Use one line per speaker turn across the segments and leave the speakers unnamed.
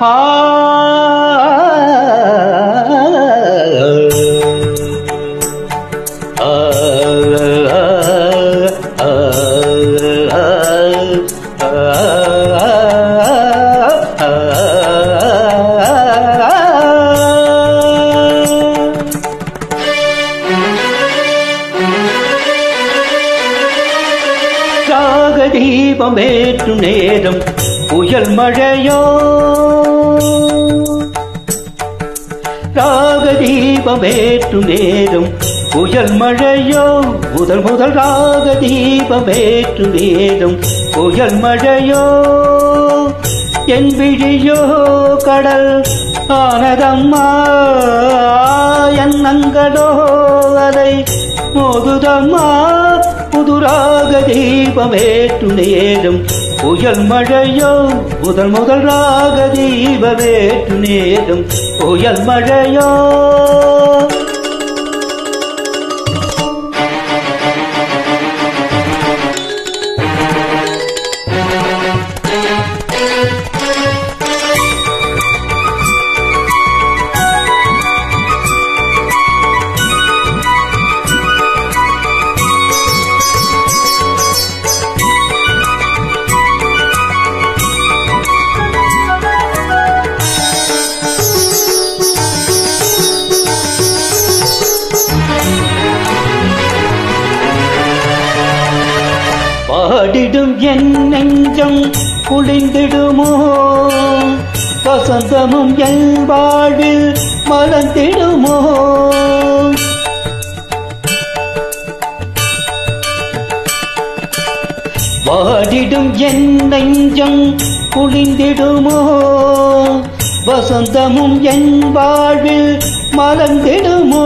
ஆ தீபமேற்று நேரம் புயல் மழையோ ராக தீபமேற்று நேரம் புயல் மழையோ முதல் முதல் ராக தீபமேற்று நேரம் புயல் மழையோ என் விழியோ கடல் ஆனதம்மா எண்ணங்களோ அதை மோதுதம்மா புதுராக தீபமேற்று நேரம் புயல் மழையோ முதல் முதல் ராக தீபமேற்று நேரம் புயல் மழையோ பாடிடும் என் நெஞ்சம் குளிந்திடுமோ வசந்தமும் என் வாழ்வில் மலர்ந்திடுமோ பாடிடும் என் நெஞ்சம் குளிந்திடுமோ வசந்தமும் என் வாழ்வில் மலர்ந்திடுமோ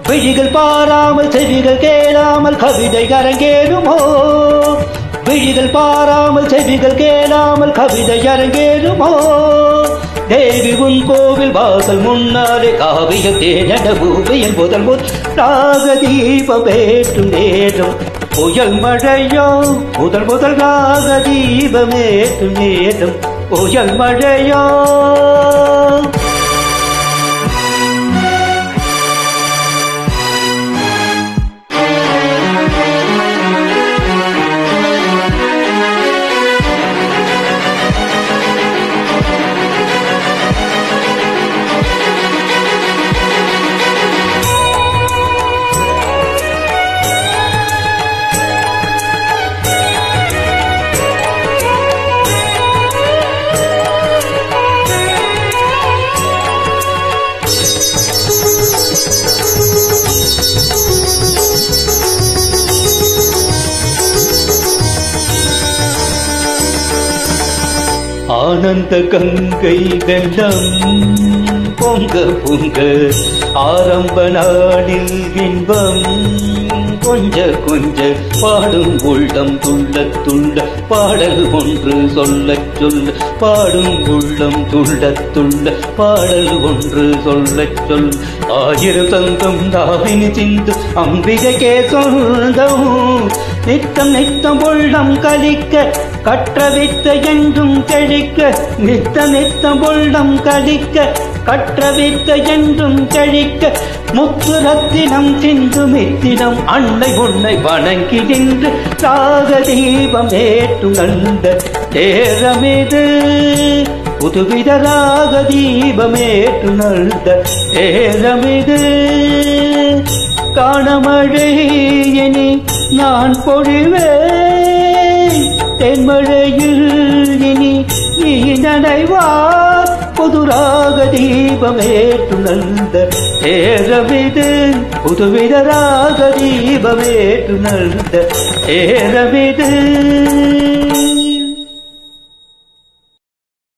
விழிகள் பாராமல் செவிகள் கேளாமல் கவிதை அரங்கேறுமோ விழிகள் பாராமல் செவிகள் கேளாமல் கவிதை அரங்கேறுமோ தேவி உன் கோவில் வாசல் முன்னாலே காவிய தேனட பூமியின் முதல் ராக தீபமேற்றும் நேரம் புயல் மழையோ முதல் முதல் ராக தீபமேற்றும் நேரம் புயல் மழையோ ஆனந்த கங்கை வெள்ளம் பொங்க பொங்க ஆரம்ப நாளில் இன்பம் கொஞ்ச கொஞ்ச பாடும் உள்ளம் துள்ள துள்ள பாடல் ஒன்று சொல்ல சொல்ல பாடும் உள்ளம் துள்ள துள்ள பாடல் ஒன்று சொல்ல சொல் ஆயிரம் தங்கம் தாவினி சிந்து அம்பிகைக்கே சொந்தம் நித்தம் நித்தம் உள்ளம் கலிக்க கற்ற வித்த என்றும் தெளிக்க நித்தம் நித்தம் உள்ளம் கலிக்க கற்ற வித்த என்றும் தெளிக்க முத்து ரத்தினம் சிந்து மித்தினம் அன்னை உன்னை வணங்கி நின்று ராக தீபம் ஏற்று நந்த நேரமிது புதுவித ராக தீபம் ஏற்று நந்த நேரமிது காணமழை இனி நான் பொழிவேன் தென்மழையில் இனி நீ நனைவார் புதுராக தீபமேற்று நந்த நேரமிது புதுவித ராக தீபமேற்று நந்த நேரமிது